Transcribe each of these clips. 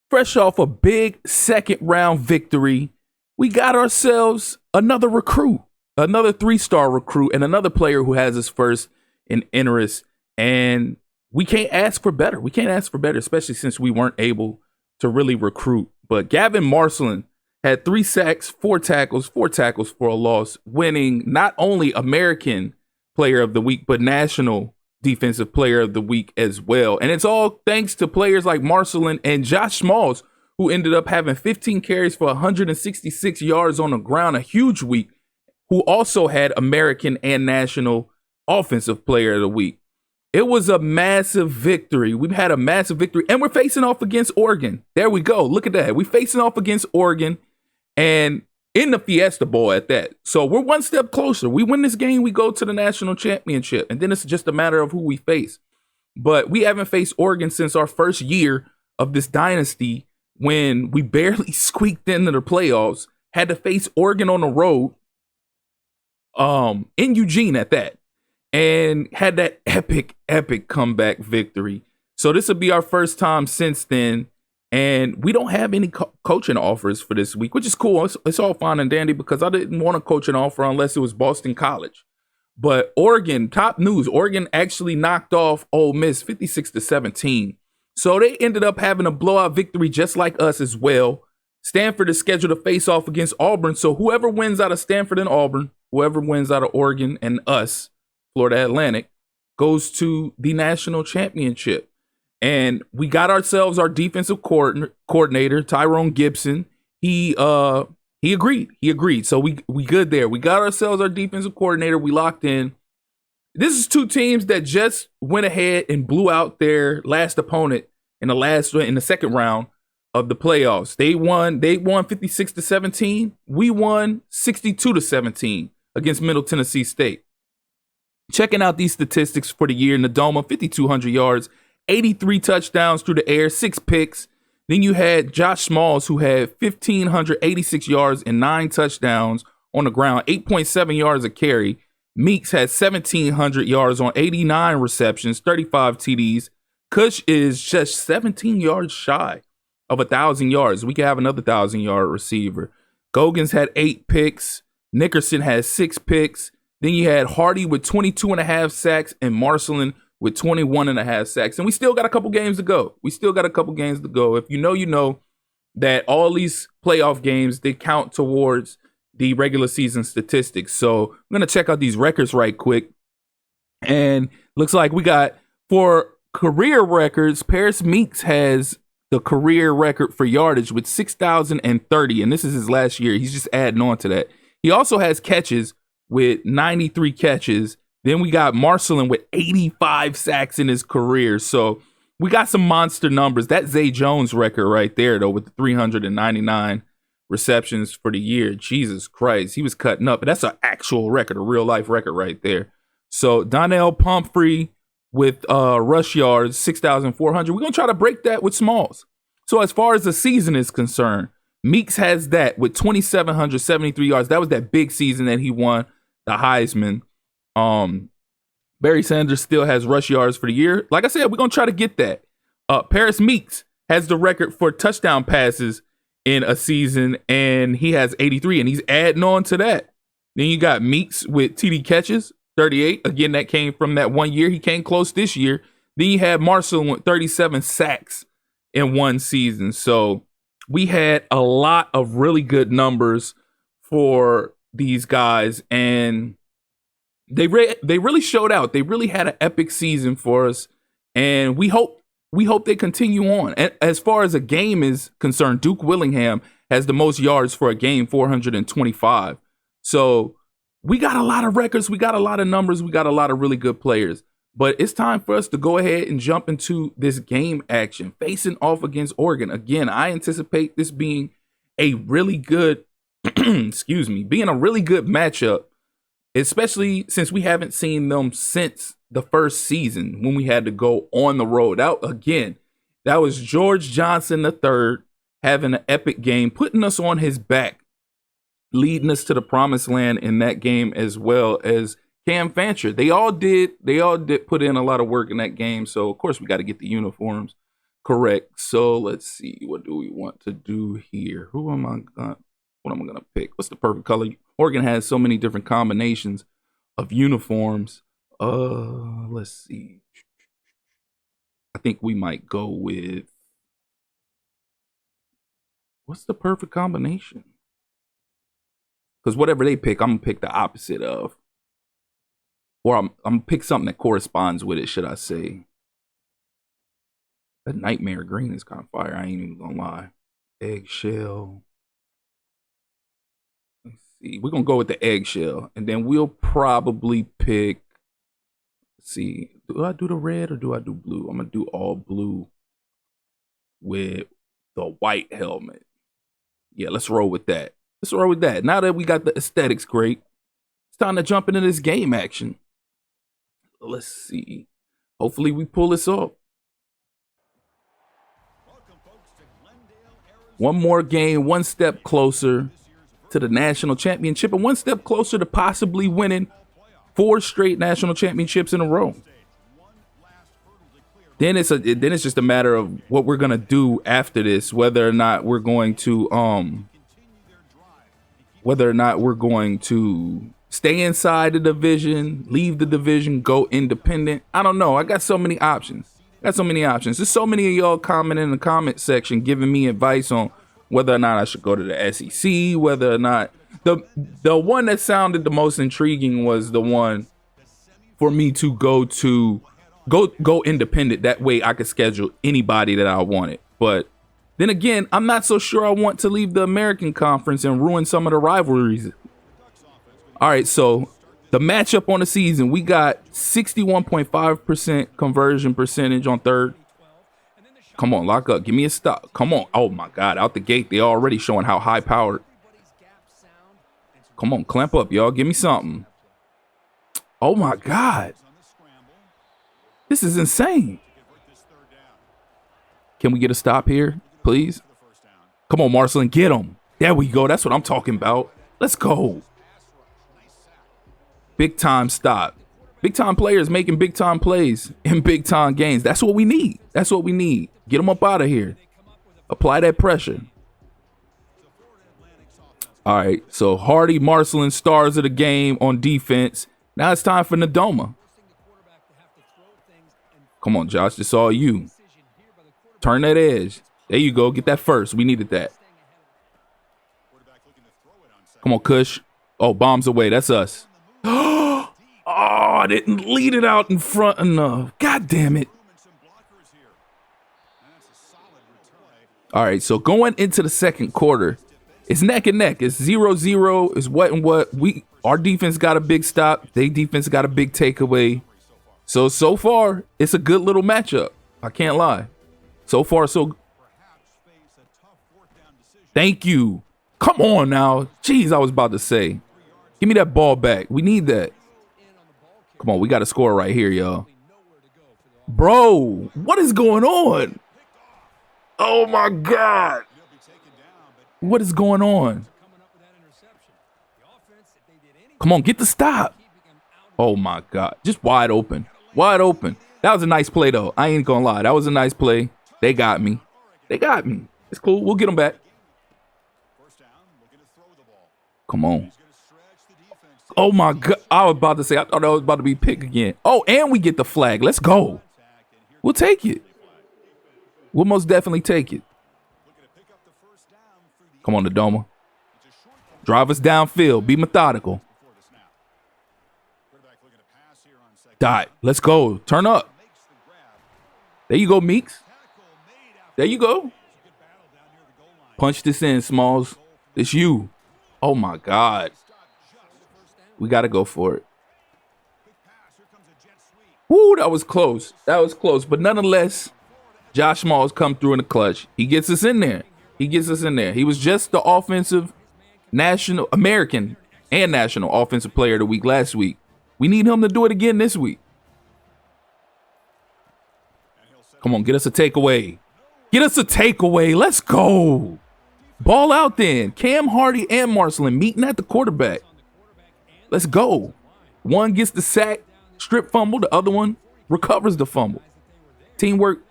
fresh off a big second round victory, we got ourselves another recruit, another 3-star recruit, and another player who has his first in interest. And we can't ask for better. We can't ask for better, especially since we weren't able to really recruit. But Gavin Marcelin had 3 sacks, 4 tackles for a loss, winning not only American Player of the Week, but National Defensive Player of the Week as well. And it's all thanks to players like Marcelin and Josh Smalls, who ended up having 15 carries for 166 yards on the ground, a huge week, who also had American and National Offensive Player of the Week. It was a massive victory. We've had a massive victory, and we're facing off against Oregon. There we go. Look at that. We're facing off against Oregon, and in the Fiesta Bowl at that. So we're one step closer. We win this game, we go to the national championship, and then it's just a matter of who we face. But we haven't faced Oregon since our first year of this dynasty, when we barely squeaked into the playoffs, had to face Oregon on the road, in Eugene at that, and had that epic comeback victory. So this will be our first time since then. And we don't have any coaching offers for this week, which is cool. It's all fine and dandy, because I didn't want a coaching offer unless it was Boston College. But Oregon, top news, Oregon actually knocked off Ole Miss 56-17. So they ended up having a blowout victory just like us as well. Stanford is scheduled to face off against Auburn. So whoever wins out of Stanford and Auburn, whoever wins out of Oregon and us, Florida Atlantic, goes to the national championship. And we got ourselves our defensive coordinator, Tyrone Gibson. He agreed. So we good there. We got ourselves our defensive coordinator. We locked in. This is 2 teams that just went ahead and blew out their last opponent in the second round of the playoffs. They won 56-17. We won 62-17 against Middle Tennessee State. Checking out these statistics for the year: Nadoma, 5,200 yards, 83 touchdowns through the air, 6 picks. Then you had Josh Smalls, who had 1,586 yards and 9 touchdowns on the ground, 8.7 yards a carry. Meeks had 1,700 yards on 89 receptions, 35 TDs. Cush is just 17 yards shy of 1,000 yards. We could have another 1,000-yard receiver. Gogans had 8 picks. Nickerson had 6 picks. Then you had Hardy with 22.5 sacks and Marcelin with 21.5 sacks. And we still got a couple games to go. If you know that all these playoff games, they count towards the regular season statistics. So I'm going to check out these records right quick. And looks like we got, for career records, Paris Meeks has the career record for yardage with 6,030. And this is his last year. He's just adding on to that. He also has catches with 93 catches. Then we got Marcelin with 85 sacks in his career. So we got some monster numbers. That Zay Jones record right there, though, with 399 receptions for the year. Jesus Christ, he was cutting up. But that's an actual record, a real life record right there. So Donnell Pumphrey with rush yards, 6,400. We're going to try to break that with Smalls. So as far as the season is concerned, Meeks has that with 2,773 yards. That was that big season that he won the Heisman. Barry Sanders still has rush yards for the year. Like I said, we're going to try to get that. Paris Meeks has the record for touchdown passes in a season, and he has 83, and he's adding on to that. Then you got Meeks with TD catches, 38. Again, that came from that one year. He came close this year. Then you had Marcelin with 37 sacks in one season. So we had a lot of really good numbers for these guys, and they really showed out. They really had an epic season for us, and we hope they continue on. And as far as a game is concerned, Duke Willingham has the most yards for a game, 425. So we got a lot of records, we got a lot of numbers, we got a lot of really good players. But it's time for us to go ahead and jump into this game action, facing off against Oregon. Again, I anticipate this being a really good, being a really good matchup, especially since we haven't seen them since the first season when we had to go on the road. That was George Johnson III having an epic game, putting us on his back, leading us to the promised land in that game, as well as Cam Fancher. They all did put in a lot of work in that game. So of course we got to get the uniforms. Correct. So let's see. What do we want to do here? Who am I gonna? What am I gonna pick? What's the perfect color? Oregon has so many different combinations of uniforms. Let's see. I think we might go with. What's the perfect combination? Because whatever they pick, I'm gonna pick the opposite of, or I'm gonna pick something that corresponds with it. Should I say? That nightmare green is kind of fire. I ain't even gonna lie. Eggshell. Let's see. We're gonna go with the eggshell, and then we'll probably pick. Let's see. Do I do the red or do I do blue? I'm gonna do all blue with the white helmet. Yeah, let's roll with that. Let's roll with that. Now that we got the aesthetics great, it's time to jump into this game action. Let's see. Hopefully we pull this off. One more game, one step closer to the national championship, and one step closer to possibly winning 4 straight national championships in a row. Then it's just a matter of what we're gonna do after this, whether or not we're going to stay inside the division, leave the division, go independent. I don't know. I got so many options. There's so many of y'all commenting in the comment section giving me advice on whether or not I should go to the SEC, whether or not the one that sounded the most intriguing was the one for me to go independent. That way I could schedule anybody that I wanted. But then again, I'm not so sure I want to leave the American Conference and ruin some of the rivalries. All right, so the matchup on the season, we got 61.5% conversion percentage on third. Come on, lock up. Give me a stop. Come on. Oh, my God. Out the gate, they already showing how high-powered. Come on, clamp up, y'all. Give me something. Oh, my God. This is insane. Can we get a stop here, please? Come on, Marcelin, get him. There we go. That's what I'm talking about. Let's go. Big time stop. Big time players making big time plays in big time games. That's what we need. That's what we need. Get them up out of here. Apply that pressure. All right. So Hardy, Marcelin, stars of the game on defense. Now it's time for Nadoma. Come on, Josh. It's all you. Turn that edge. There you go. Get that first. We needed that. Come on, Kush. Oh, bombs away. That's us. Oh, I didn't lead it out in front enough. God damn it. All right, so going into the second quarter, it's neck and neck. It's 0-0. It's what and what. Our defense got a big stop. They defense got a big takeaway. So far, it's a good little matchup. I can't lie. So far, so. Thank you. Come on now. Jeez, I was about to say. Give me that ball back. We need that. Come on, we got to score right here, y'all. Bro, what is going on? Oh, my God. What is going on? Come on, get the stop. Oh, my God. Just wide open. Wide open. That was a nice play, though. I ain't going to lie. That was a nice play. They got me. They got me. It's cool. We'll get them back. Come on. Oh, my God. I was about to say, I thought that was about to be picked again. Oh, and we get the flag. Let's go. We'll take it. We'll most definitely take it. Come on, Nadoma. Drive us downfield. Be methodical. Dot. Let's go. Turn up. There you go, Meeks. There you go. Punch this in, Smalls. It's you. Oh, my God. We got to go for it. Woo, that was close. That was close. But nonetheless, Josh Smalls come through in the clutch. He gets us in there. He gets us in there. He was just the offensive American and national offensive player of the week last week. We need him to do it again this week. Come on, get us a takeaway. Get us a takeaway. Let's go. Ball out then. Cam Hardy and Marcelin meeting at the quarterback. Let's go. One gets the sack, strip fumble. The other one recovers the fumble. Teamwork.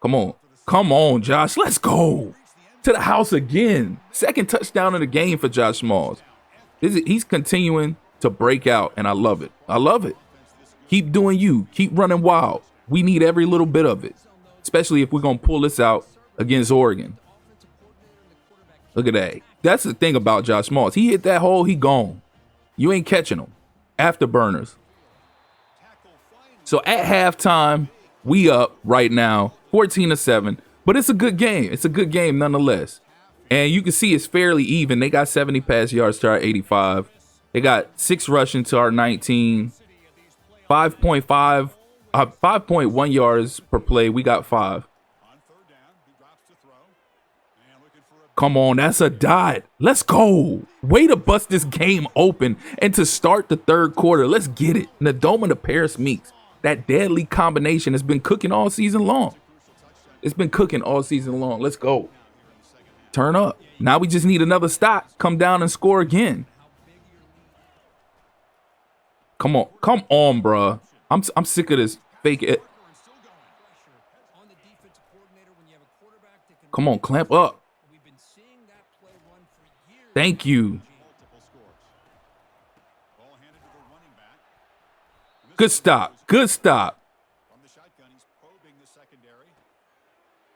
Come on. Come on, Josh. Let's go. To the house again. Second touchdown of the game for Josh Smalls. He's continuing to break out, and I love it. I love it. Keep doing you. Keep running wild. We need every little bit of it, especially if we're going to pull this out against Oregon. Look at that. That's the thing about Josh Smalls. He hit that hole, he gone. You ain't catching him. Afterburners. So at halftime, we up right now, 14-7. But it's a good game. It's a good game nonetheless. And you can see it's fairly even. They got 70 pass yards to our 85. They got 6 rushing to our 19. 5.1 yards per play. We got 5. Come on, that's a dot. Let's go. Way to bust this game open and to start the third quarter. Let's get it. Nadoma to Paris Meeks. That deadly combination has been cooking all season long. It's been cooking all season long. Let's go. Turn up. Now we just need another stop. Come down and score again. Come on. Come on, bruh. I'm sick of this fake it. Come on, clamp up. Thank you. Good stop. Good stop.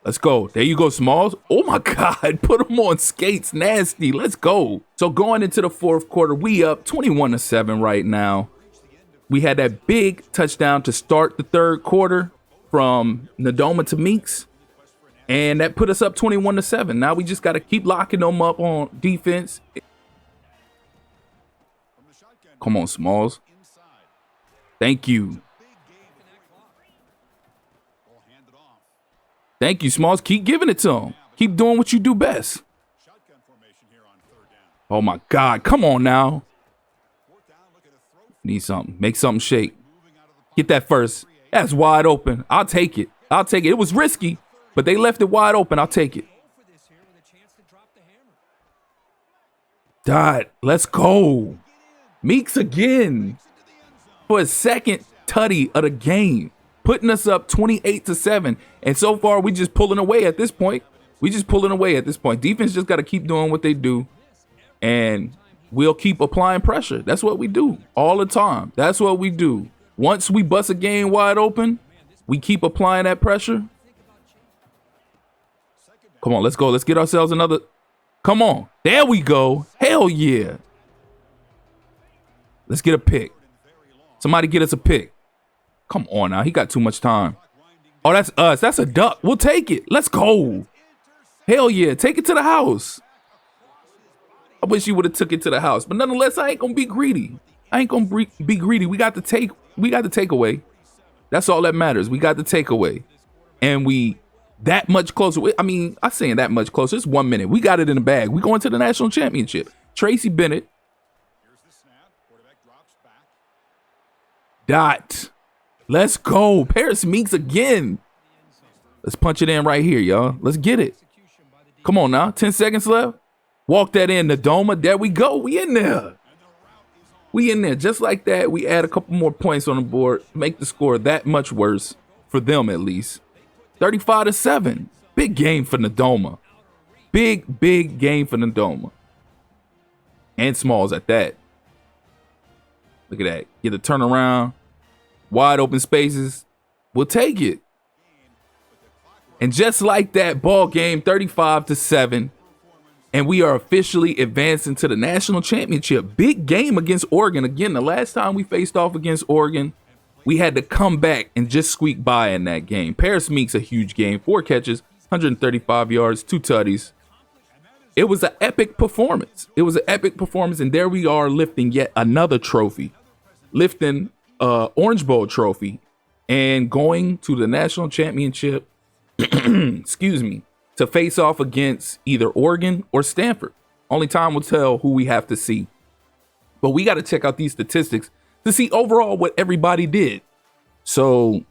Let's go. There you go, Smalls. Oh, my God. Put him on skates. Nasty. Let's go. So going into the fourth quarter, we up 21-7 right now. We had that big touchdown to start the third quarter from Nadoma to Meeks. And that put us up 21-7. Now we just got to keep locking them up on defense. Come on, Smalls. Thank you. Thank you, Smalls. Keep giving it to him. Keep doing what you do best. Oh, my God. Come on now. Need something. Make something shake. Get that first. That's wide open. I'll take it. I'll take it. It was risky, but they left it wide open. I'll take it. Dot. Let's go. Meeks again for a second tutty of the game, putting us up 28-7. And so far, we just pulling away at this point. Defense just got to keep doing what they do, and we'll keep applying pressure. That's what we do all the time. That's what we do. Once we bust a game wide open, we keep applying that pressure. Come on, let's go. Let's get ourselves another. Come on. There we go. Hell yeah. Let's get a pick. Somebody get us a pick. Come on now. He got too much time. Oh, that's us. That's a duck. We'll take it. Let's go. Hell yeah. Take it to the house. I wish you would have took it to the house. But nonetheless, I ain't going to be greedy. Be greedy. We got the takeaway. That's all that matters. We got the takeaway. And we that much closer. I mean, I'm saying that much closer. It's 1 minute. We got it in the bag. We going to the national championship. Tracy Bennett. Dot. Let's go. Paris Meeks again. Let's punch it in right here, y'all. Let's get it. Come on now. 10 seconds left. Walk that in, Nadoma. There we go. We in there. Just like that. We add a couple more points on the board. Make the score that much worse. For them, at least. 35-7. Big game for Nadoma. Big game for Nadoma. And Smalls at that. Look at that. Get the turnaround. Wide open spaces. We'll take it. And just like that, ball game 35-7. And we are officially advancing to the national championship. Big game against Oregon. Again, the last time we faced off against Oregon, we had to come back and just squeak by in that game. Paris Meeks, a huge game. 4 catches, 135 yards, 2 tutties. It was an epic performance. And there we are lifting yet another trophy. Lifting Orange Bowl trophy and going to the national championship, excuse me, to face off against either Oregon or Stanford. Only time will tell who we have to see. But we got to check out these statistics to see overall what everybody did. So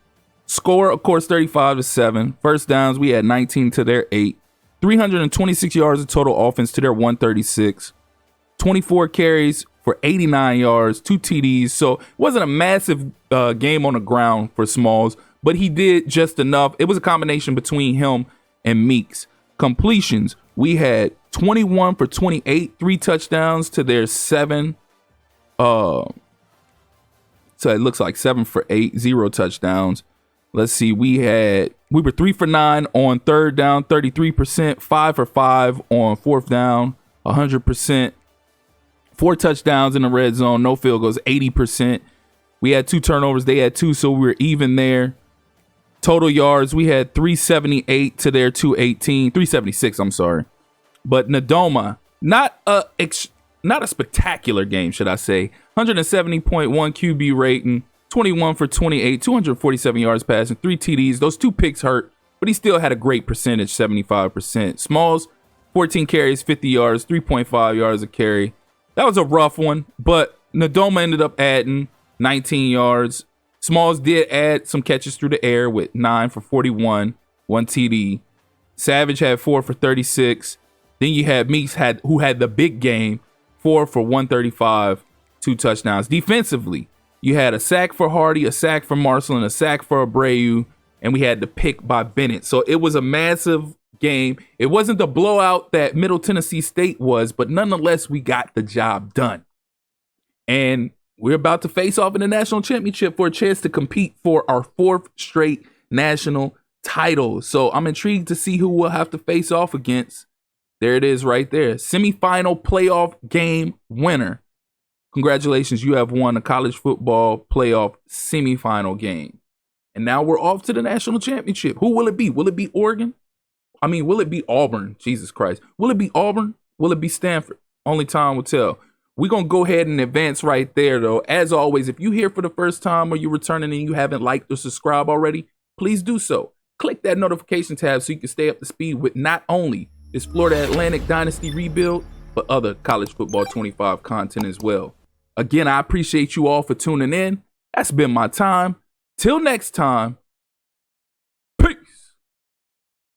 score, of course, 35-7. First downs, we had 19 to their 8. 326 yards of total offense to their 136. 24 carries for 89 yards, 2 TDs. So it wasn't a massive game on the ground for Smalls, but he did just enough. It was a combination between him and Meeks. Completions, we had 21 for 28, 3 touchdowns to their 7. So it looks like 7 for 8, 0 touchdowns. Let's see, we were 3 for 9 on third down, 33%, 5 for 5 on fourth down, 100%, 4 touchdowns in the red zone, no field goals, 80%. We had 2 turnovers, they had 2, so we were even there. Total yards, we had 378 to their 218, 376, I'm sorry. But Nadoma, not a spectacular game, should I say. 170.1 QB rating, 21 for 28, 247 yards passing, 3 TDs. Those 2 picks hurt, but he still had a great percentage, 75%. Smalls, 14 carries, 50 yards, 3.5 yards a carry. That was a rough one, but Nadoma ended up adding 19 yards. Smalls did add some catches through the air with 9 for 41, 1 TD. Savage had 4 for 36. Then you had Meeks who had the big game, 4 for 135, 2 touchdowns. Defensively, you had a sack for Hardy, a sack for Marcelin, a sack for Abreu, and we had the pick by Bennett. So it was a massive game. It wasn't the blowout that Middle Tennessee State was, but nonetheless, we got the job done. And we're about to face off in the national championship for a chance to compete for our 4th straight national title. So I'm intrigued to see who we'll have to face off against. There it is right there. Semifinal playoff game winner. Congratulations, you have won a college football playoff semifinal game. And now we're off to the national championship. Who will it be? Will it be Oregon? I mean, will it be Auburn? Jesus Christ. Will it be Auburn? Will it be Stanford? Only time will tell. We're going to go ahead and advance right there, though. As always, if you're here for the first time or you're returning and you haven't liked or subscribed already, please do so. Click that notification tab so you can stay up to speed with not only this Florida Atlantic Dynasty rebuild, but other college football 25 content as well. Again, I appreciate you all for tuning in. That's been my time. Till next time,